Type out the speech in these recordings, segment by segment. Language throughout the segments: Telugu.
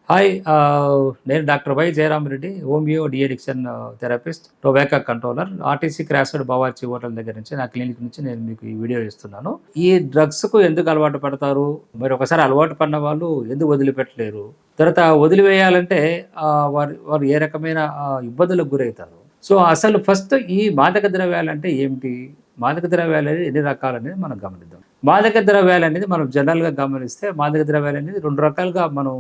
హాయ్. నేను doctor why Jayaram Reddy, homeo de addiction therapist, tobacco controller, RTC crossroad Bawarchi hotel దగ్గర నుంచి నా క్లినిక్ నుంచి నేను మీకు ఈ వీడియో ఇస్తున్నాను. ఈ డ్రగ్స్‌కు ఎందుకు అలవాటు పడతారు? మరి ఒకసారి అలవాటు పడిన వాళ్ళు ఎందుకు వదిలిపెట్టలేరు? తర్వాత వదిలివేయాలంటే వారు వారు ఏ రకమైన ఇబ్బందులకు గురవుతారు? సో, అసలు ఫస్ట్ ఈ మాదక ద్రవ్యాలంటే ఏమిటి? మాదక ద్రవ్యాలనేవి ఎన్ని రకాలనేది మనం గమనిద్దాం. మాదక ద్రవ్యాలనేది మనం జనరల్‌గా గమనిస్తే మాదక ద్రవ్యాలనేది 2 రకాలుగా మనం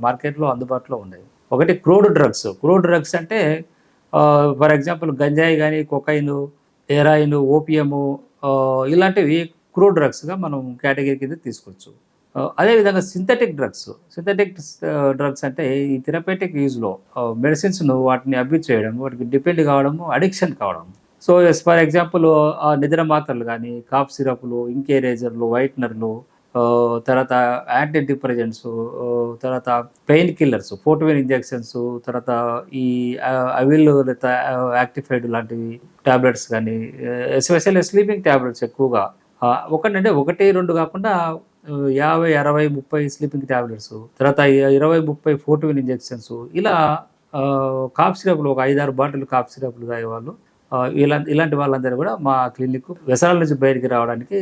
మార్కెట్‌లో అందుబాటులో ఉన్నాయి. ఒకటి క్రూడ్ డ్రగ్స్. క్రూడ్ డ్రగ్స్ అంటే ఫర్ ఎగ్జాంపుల్ గంజాయి గాని, కొకైను, హెరాయిన్, ఓపియము ఇలాంటివి క్రూడ్ డ్రగ్స్‌గా మనం కేటగిరీ కింద తీసుకోవచ్చు. అదేవిధంగా సింథటిక్ డ్రగ్స్. సింథటిక్ డ్రగ్స్ అంటే ఈ థెరపేటిక్ యూజ్‌లో మెడిసిన్స్‌ను వాటిని అబ్యూజ్ చేయడం, వాటికి డిపెండ్ కావడము, అడిక్షన్ కావడం. సో, ఫర్ ఎగ్జాంపుల్ నిద్ర మాత్రలు గానీ, కాఫ్ సిరప్‌లు, ఇంకేరేజర్‌లు, వైట్‌నర్‌లు, తర్వాత యాంటీ డిప్రెజెంట్స్, తర్వాత పెయిన్ కిల్లర్స్, ఫోర్టివైన్ ఇంజెక్షన్స్, తర్వాత ఈ అవిల్ లేకపోతే యాక్టిఫైడ్ లాంటివి టాబ్లెట్స్ గానీ, ఎస్పెషల్లీ స్లీపింగ్ టాబ్లెట్స్ ఎక్కువగా ఒకటంటే 1, 2 కాకుండా 50, 60, 30 స్లీపింగ్ టాబ్లెట్స్, తర్వాత 20, 30 ఫోర్టివైన్ ఇంజెక్షన్స్ ఇలా కాఫ్ సిరప్‌లు ఒక 5, 6 బాటిల్ కాఫ్ సిరప్‌లు తాగేవాళ్ళు. ఇలాంటి వాళ్ళందరూ కూడా మా క్లినిక్ వ్యసనాల నుంచి బయటికి రావడానికి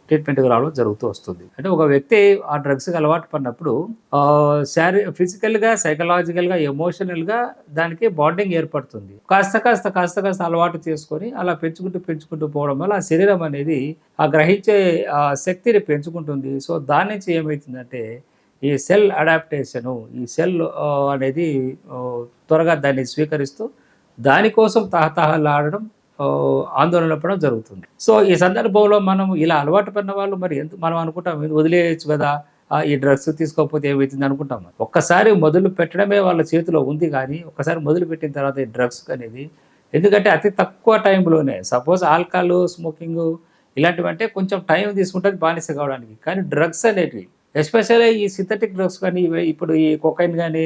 ట్రీట్మెంట్‌కి రావడం జరుగుతూ వస్తుంది. అంటే ఒక వ్యక్తి ఆ డ్రగ్స్‌కి అలవాటు పడినప్పుడు ఫిజికల్‌గా, సైకలాజికల్‌గా, ఎమోషనల్‌గా దానికి బాండింగ్ ఏర్పడుతుంది. కాస్త అలవాటు చేసుకొని అలా పెంచుకుంటూ పోవడం వల్ల ఆ శరీరం అనేది ఆ గ్రహించే శక్తిని పెంచుకుంటుంది. సో, దాని నుంచి ఏమైతుందంటే ఈ సెల్ అడాప్టేషను, ఈ సెల్ అనేది త్వరగా దాన్ని స్వీకరిస్తూ దానికోసం తహతహలాడడం, ఆందోళన పడడం జరుగుతుంది. సో, ఈ సందర్భంలో మనం ఇలా అలవాటు పడిన వాళ్ళు మరి మనం అనుకుంటాం ఇది వదిలేయొచ్చు కదా! ఈ డ్రగ్స్ తీసుకోకపోతే ఏమైతుంది అనుకుంటాం. ఒక్కసారి మొదలు పెట్టడమే వాళ్ళ చేతిలో ఉంది గానీ, ఒక్కసారి మొదలుపెట్టిన తర్వాత ఈ డ్రగ్స్ అనేది ఎందుకంటే అతి తక్కువ టైంలోనే సపోజ్ ఆల్కహాల్, స్మోకింగు ఇలాంటివంటే కొంచెం టైం తీసుకుంటది బానిస కావడానికి. కానీ డ్రగ్స్ అనేటివి ఎస్పెషల్లీ ఈ సింథటిక్ డ్రగ్స్ కానీ ఇప్పుడు ఈ కొకైన్ గానీ,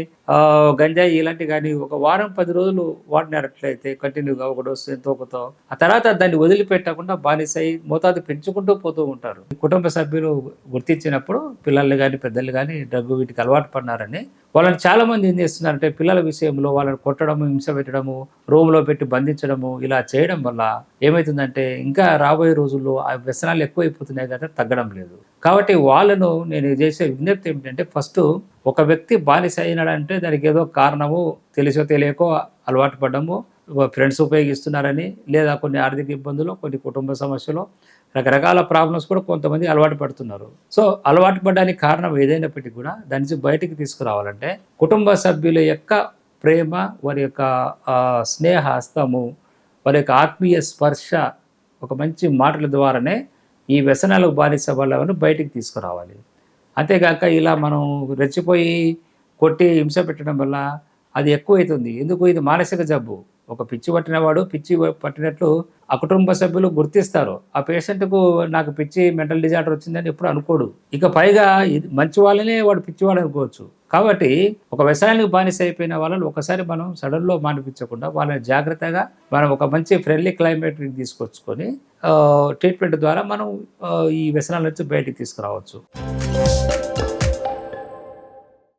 గంజాయి ఇలాంటివి గానీ ఒక వారం 10 రోజులు వాడినట్లయితే కంటిన్యూగా ఒక డోసు ఎంతో కొంత ఆ తర్వాత దాన్ని వదిలిపెట్టకుండా బానిసై మోతాదు పెంచుకుంటూ పోతూ ఉంటారు. కుటుంబ సభ్యులు గుర్తించినప్పుడు పిల్లల్ని గానీ, పెద్దలు గానీ వీటికి అలవాటు పడినారని వాళ్ళని చాలామంది ఏం చేస్తున్నారంటే పిల్లల విషయంలో వాళ్ళని కొట్టడము, హింస పెట్టడము, రూమ్‌లో పెట్టి బంధించడము ఇలా చేయడం వల్ల ఏమైతుందంటే ఇంకా రాబోయే రోజుల్లో ఆ వ్యసనాలు ఎక్కువైపోతున్నాయి కదా, తగ్గడం లేదు. కాబట్టి వాళ్ళను నేను చేసే విజ్ఞప్తి ఏమిటంటే ఫస్టు ఒక వ్యక్తి బానిస అయినాడంటే దానికి ఏదో కారణము తెలిసో తెలియకో అలవాటు పడ్డము, ఫ్రెండ్స్ ఉపయోగిస్తున్నారని, లేదా కొన్ని ఆర్థిక ఇబ్బందులు, కొన్ని కుటుంబ సమస్యలు, రకరకాల ప్రాబ్లమ్స్ కూడా కొంతమంది అలవాటు పడుతున్నారు. సో, అలవాటు పడడానికి కారణం ఏదైనప్పటికీ కూడా దాని నుంచి బయటికి తీసుకురావాలంటే కుటుంబ సభ్యుల యొక్క ప్రేమ, వారి యొక్క స్నేహ హస్తము, వారి యొక్క ఆత్మీయ స్పర్శ, ఒక మంచి మాటల ద్వారానే ఈ వ్యసనాలకు బానిస వాళ్ళను బయటికి తీసుకురావాలి. అంతేగాక ఇలా మనం రెచ్చిపోయి కొట్టి హింస పెట్టడం వల్ల అది ఎక్కువైతుంది. ఎందుకు ఇది మానసిక జబ్బు. ఒక పిచ్చి పట్టినవాడు పిచ్చి పట్టినట్లు ఆ కుటుంబ సభ్యులు గుర్తిస్తారు. ఆ పేషెంట్‌కు నాకు పిచ్చి మెంటల్ డిజార్డర్ వచ్చిందని ఎప్పుడు అనుకోడు. ఇక పైగా ఇది మంచి వాళ్ళనే వాడు పిచ్చివాడు అనుకోవచ్చు. కాబట్టి ఒక వ్యసనానికి బానిస అయిపోయిన వాళ్ళని ఒకసారి మనం సడన్‌లో మానిపించకుండా వాళ్ళని జాగ్రత్తగా మనం ఒక మంచి ఫ్రెండ్లీ క్లైమేట్‌ని తీసుకొచ్చుకొని ట్రీట్మెంట్ ద్వారా మనం ఈ వ్యసనాల నుంచి బయటికి తీసుకురావచ్చు.